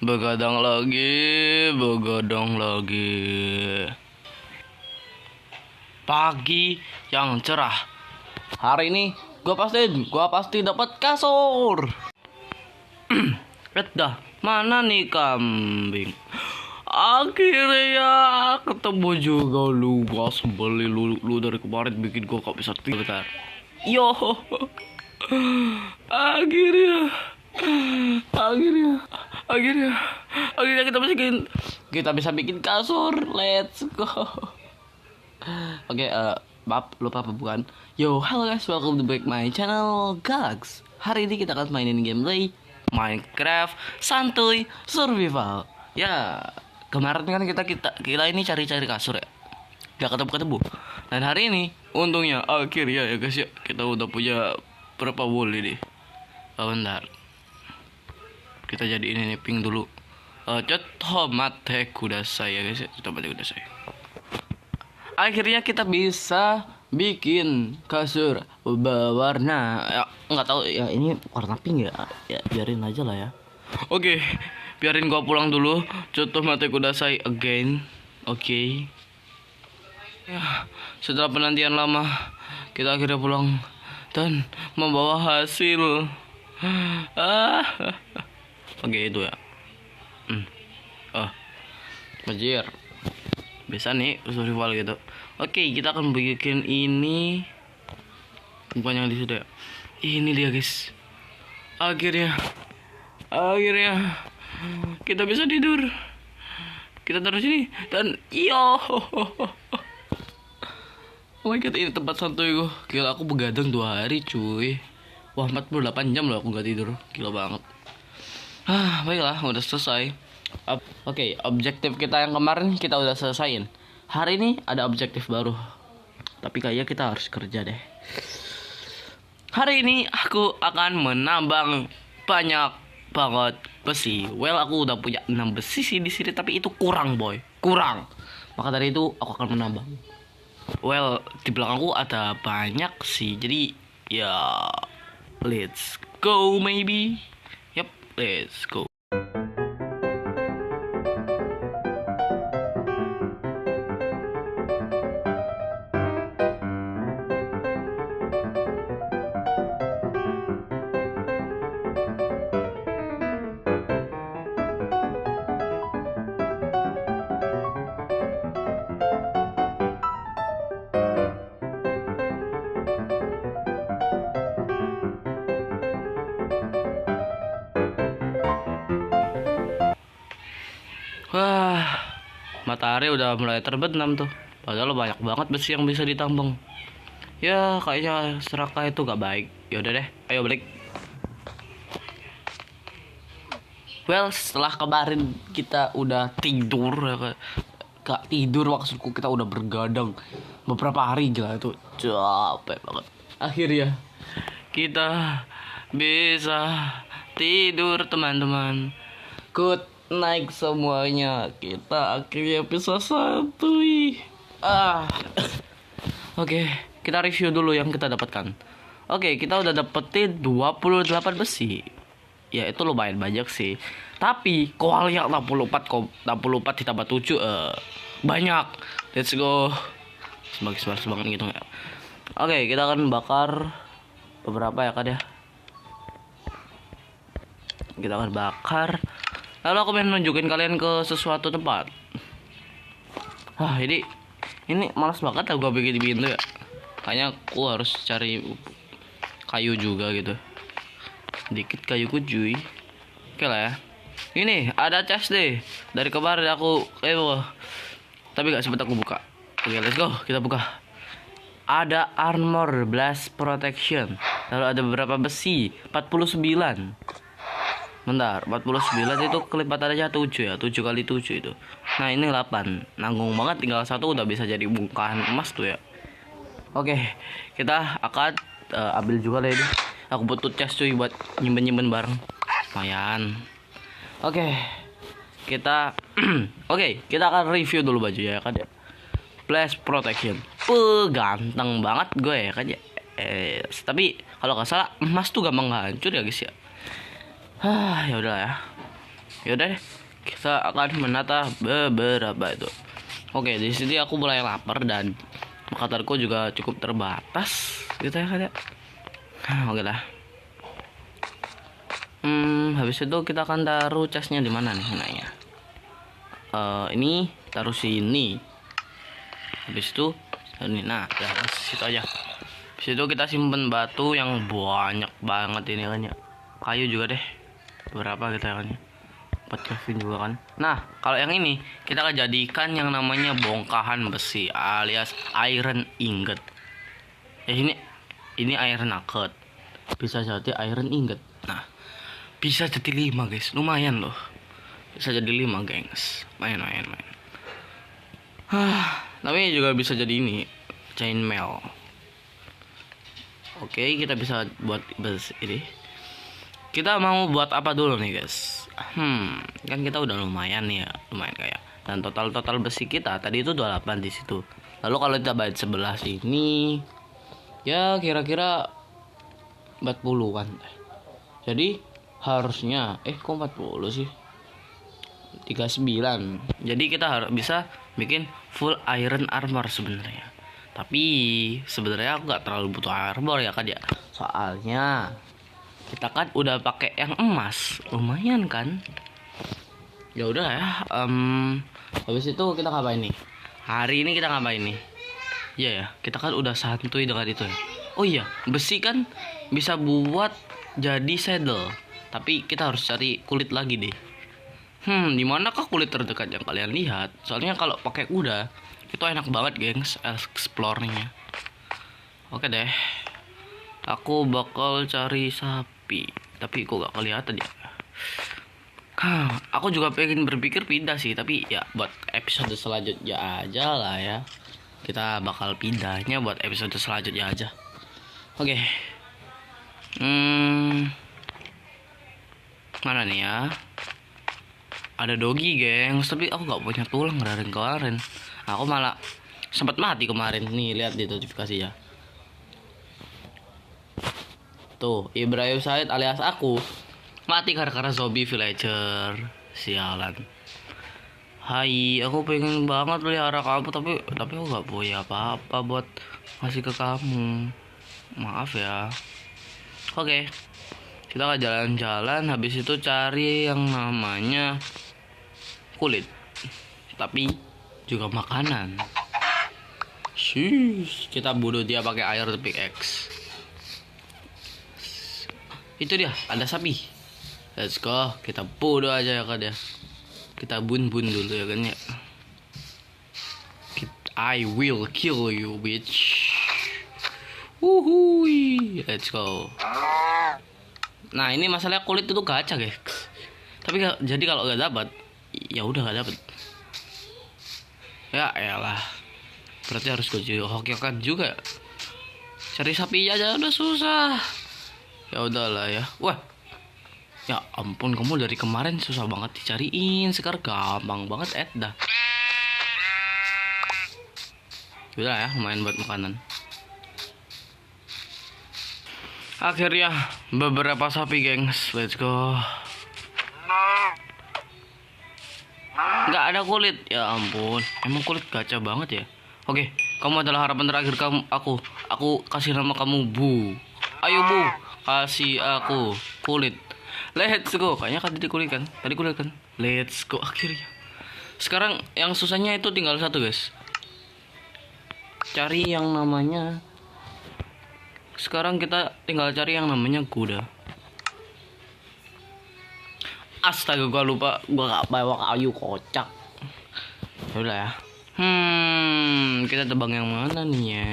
Begadang lagi, begadang lagi. Pagi yang cerah. Hari ini gua pasti dapat kasur. Dah, mana nih kambing? Akhirnya ketemu juga lu. Gua sebeli lu dari kemarin bikin gua gak bisa tidur. Bentar. Yo. Akhirnya akhirnya akhirnya kita bisa bikin kasur. Let's go. Oke, maaf lupa apa bukan. Yo, halo guys, welcome to back my channel Galax. Hari ini kita akan mainin gameplay Minecraft santuy survival. Ya, kemarin kan kita ini cari-cari kasur ya, gak ketemu. Dan hari ini untungnya akhirnya ya guys ya, kita udah punya berapa wool ini. Bentar, kita jadiin ini pink dulu. Cotomate kudasai ya guys ya, cotomate kudasai. Akhirnya kita bisa bikin kasur berwarna ya, nggak tahu ya, ini warna pink ya. Ya biarin aja lah ya. Oke, biarin gua pulang dulu. Cotomate kudasai again. Oke. Ya, setelah penantian lama kita akhirnya pulang dan membawa hasil. Oke, itu ya. Bajir. Bisa nih survival gitu. Oke, kita akan bikin ini. Bukan yang di situ ya. Ini dia guys. Akhirnya kita bisa tidur. Kita taruh sini dan yo. Oh my god, ini tempat santuy gue. Gila, aku begadang 2 hari cuy. Wah, 48 jam loh aku gak tidur. Gila banget. Baiklah, udah selesai. Oke, objektif kita yang kemarin kita udah selesain. Hari ini ada objektif baru, tapi kayaknya kita harus kerja deh. Hari ini aku akan menambang banyak banget besi. Well, aku udah punya 6 besi sih di sini, tapi itu kurang boy, kurang. Maka dari itu aku akan menambang. Well, di belakangku ada banyak sih, jadi ya let's go maybe. Yep, let's go. Wah, matahari udah mulai terbenam tuh. Padahal banyak banget besi yang bisa ditambang. Ya, kayaknya serakah itu gak baik. Yaudah deh, ayo balik. Well, setelah kemarin kita udah tidur, gak tidur maksudku, kita udah bergadang beberapa hari, gila itu capek banget. Akhirnya kita bisa tidur teman-teman. Good naik semuanya, kita akhirnya bisa santuy. Oke, kita review dulu yang kita dapatkan. Oke, kita udah dapetin 28 besi. Ya itu lumayan banyak sih. Tapi koalnya 64 ditambah 7 banyak. Let's go. Semangat gitu ya. Oke, kita akan bakar beberapa ya kan ya. Kita akan bakar. Lalu aku pengen nunjukin kalian ke sesuatu tempat. Ini malas banget aku bikin di pintu ya. Kayaknya aku harus cari kayu juga gitu. Dikit kayuku cuy. Oke lah ya. Ini ada chest deh. Dari kemarin aku tapi gak sempet aku buka. Oke, let's go. Kita buka. Ada armor blast protection. Lalu ada beberapa besi 49. Bentar, 49 itu kelipatannya 7 ya, 7 kali 7 itu. Nah ini 8, nanggung banget, tinggal 1 udah bisa jadi bongkahan emas tuh ya. Oke, kita akan ambil juga deh ini. Aku butuh chest cuy buat nyimpen bareng. Lumayan. Oke, kita kita akan review dulu baju ya kan ya. Blast protection. Ganteng banget gue ya kan ya. Tapi kalau nggak salah emas tuh gampang hancur ya guys ya. Ya udah ya. Yaudah deh, kita akan menata beberapa itu. Oke, di sini aku mulai lapar dan makanan juga cukup terbatas gitu ya kan ya. Oke lah. Habis itu kita akan taruh chestnya di mana nih nanya. Ini taruh sini. Habis itu ini, nah ya situ aja. Habis itu kita simpen batu yang banyak banget ini kan ya. Kayu juga deh. Berapa gitu ya kan ya. Buat Kevin juga kan. Nah, kalau yang ini kita akan jadikan yang namanya bongkahan besi alias iron ingot. Ini iron nugget. Bisa jadi iron ingot. Nah, bisa jadi 5 guys. Lumayan loh. Bisa jadi 5 gengs. Main. Tapi juga bisa jadi ini chainmail. Oke, kita bisa buat ini. Kita mau buat apa dulu nih guys? Kan kita udah lumayan nih ya, lumayan kayak. Dan total besi kita tadi itu 28 di situ. Lalu kalau kita bait sebelah sini, ya kira-kira 40-an. Jadi harusnya kok 40 sih? 39. Jadi kita harus bisa bikin full iron armor sebenarnya. Tapi sebenarnya aku nggak terlalu butuh armor ya kan ya. Soalnya kita kan udah pakai yang emas, lumayan kan. Ya udah ya. Habis itu kita ngapain nih? Hari ini kita ngapain nih? Iya ya, kita kan udah santuy dengan itu ya. Oh iya, besi kan bisa buat jadi saddle. Tapi kita harus cari kulit lagi deh. Di manakah kulit terdekat yang kalian lihat? Soalnya kalau pakai kuda itu enak banget, gengs, explore-nya. Oke deh. Aku bakal cari sapi, tapi kok gak kelihatan ya. Aku juga pengen berpikir pindah sih, tapi ya buat episode selanjutnya aja lah ya. Kita bakal pindahnya buat episode selanjutnya aja. Oke. Mana nih ya? Ada dogi, gengs, tapi aku gak punya tulang dari kemarin. Aku malah sempat mati kemarin. Nih, lihat di notifikasi ya. Tuh, Ibrahim Said alias aku mati gara-gara zombie villager. Sialan. Hai, aku pengen banget pelihara kamu, tapi aku gak punya apa-apa buat ngasih ke kamu. Maaf ya. Oke. Kita akan jalan-jalan, habis itu cari yang namanya kulit. Tapi juga makanan. Kita bunuh dia pakai air pickaxe. Itu dia, ada sapi. Let's go, kita bunuh aja ya kan ya. Kita bun dulu ya kan ya. I will kill you, bitch. Wuhui, let's go. Nah, ini masalahnya kulit itu gacha, guys. Tapi jadi kalau nggak dapat, ya udah nggak dapat. Ya elah. Berarti harus gue hoki-hokikan juga. Cari sapi aja udah susah. Ya udahlah ya. Wah. Ya ampun, kamu dari kemarin susah banget dicariin, sekarang gampang banget dah. Udah ya, lumayan buat makanan. Akhirnya beberapa sapi, gengs. Let's go. Nggak ada kulit. Ya ampun, emang kulit gacha banget ya. Oke, kamu adalah harapan terakhir aku. Aku kasih nama kamu Bu. Ayo Bu, kasih aku kulit. Let's go. Kayaknya tadi kulit kan? Let's go akhirnya. Sekarang yang susahnya itu tinggal satu, guys. Cari yang namanya. Sekarang kita tinggal cari yang namanya kuda. Astaga, gua lupa. Gua gak bawa kayu, kocak. Udah ya. Kita tebang yang mana nih ya?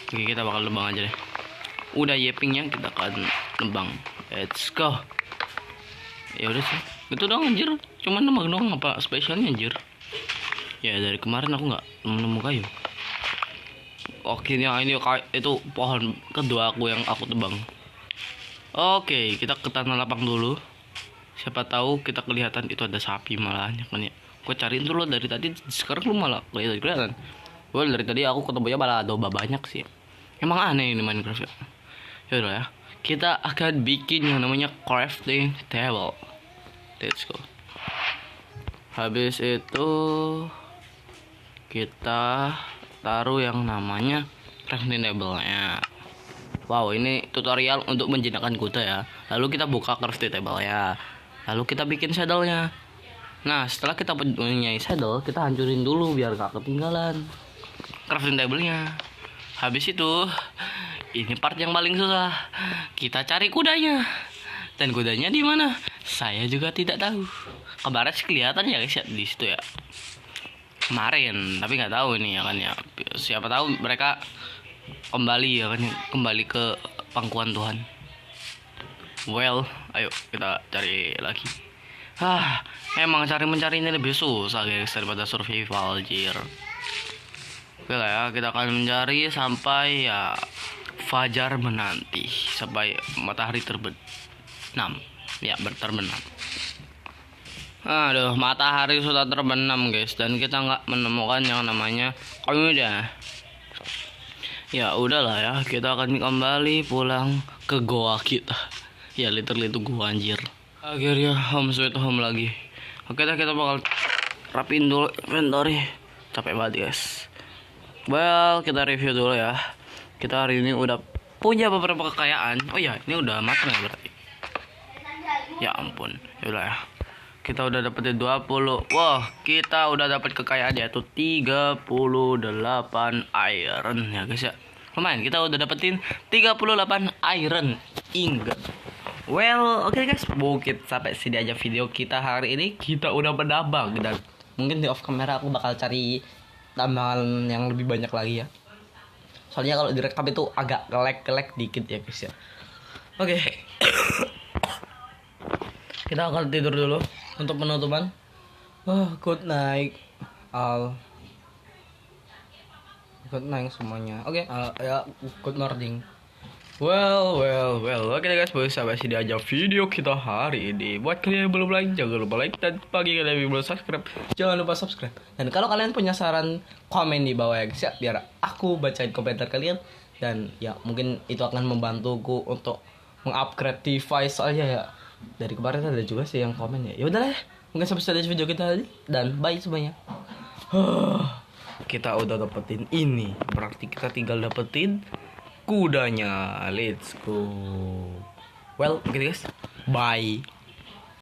Oke, kita bakal tebang aja deh. Udah yepingnya kita akan tebang. Let's go. Ya udah sih. Itu doang anjir. Cuman tebang doang, apa spesialnya anjir? Ya dari kemarin aku nggak nemu kayu. Oke, ini itu pohon kedua aku yang aku tebang. Oke, kita ke tanah lapang dulu. Siapa tahu kita kelihatan itu ada sapi malahnya kan ya. Gue cariin dulu dari tadi, sekarang lu malah kelihatan. Gue dari tadi aku ketemunya malah domba banyak sih. Emang aneh ini Minecraft ya. Ya udah ya. kita akan bikin yang namanya crafting table. Let's go. Habis itu kita taruh yang namanya crafting table-nya. Wow, ini tutorial untuk menjinakkan kuda ya. Lalu kita buka crafting table ya. Lalu kita bikin saddle-nya. Nah, setelah kita punya saddle, kita hancurin dulu biar gak ketinggalan crafting table-nya. Habis itu, ini part yang paling susah. Kita cari kudanya. Dan kudanya di mana? Saya juga tidak tahu. Kemarin sih kelihatan ya guys ya di situ ya. Kemarin, tapi nggak tahu ini ya kan ya. Siapa tahu mereka kembali ya kan, kembali ke pangkuan Tuhan. Well, ayo kita cari lagi. Emang mencari ini lebih susah guys daripada survival jir. Oke lah ya, kita akan mencari sampai ya fajar menanti, sampai matahari terbenam. Ya, terbenam. Aduh, matahari sudah terbenam guys, dan kita nggak menemukan yang namanya kuda. Ya udahlah ya, kita akan kembali pulang ke goa kita. Ya literally itu gua anjir. Akhirnya home sweet home lagi. Oke dah, kita bakal rapiin dulu inventory. Capek banget guys. Well, kita review dulu ya. Kita hari ini udah punya beberapa kekayaan. Oh ya, ini udah matang ya berarti. Ya ampun, yaudah ya. Kita udah dapetin 20. Wah, kita udah dapet kekayaan yaitu 38 iron ya guys ya. Lumayan, kita udah dapetin 38 iron ingot. Well, oke guys, mungkin sampai sini aja video kita hari ini. Kita udah menambang dan mungkin di off camera aku bakal cari tambahan yang lebih banyak lagi ya. Soalnya kalau direkam itu agak lag dikit ya guys ya. Oke. Kita akan tidur dulu untuk penutupan. Good night all. Good night semuanya. Oke, ya good morning. Well. Oke guys, sampai sini aja video kita hari ini. Buat kalian yang belum like, jangan lupa like, dan bagi kalian yang belum subscribe, jangan lupa subscribe. Dan kalau kalian punya saran, komen di bawah ya guys ya, biar aku bacain komentar kalian. Dan ya mungkin itu akan membantuku untuk mengupgrade device aja ya. Dari kemarin ada juga sih yang komen ya. Ya udahlah, mungkin sampai sini video kita tadi, dan bye semuanya. Kita udah dapetin ini, berarti kita tinggal dapetin kudanya. Let's go. Well, oke guys, bye.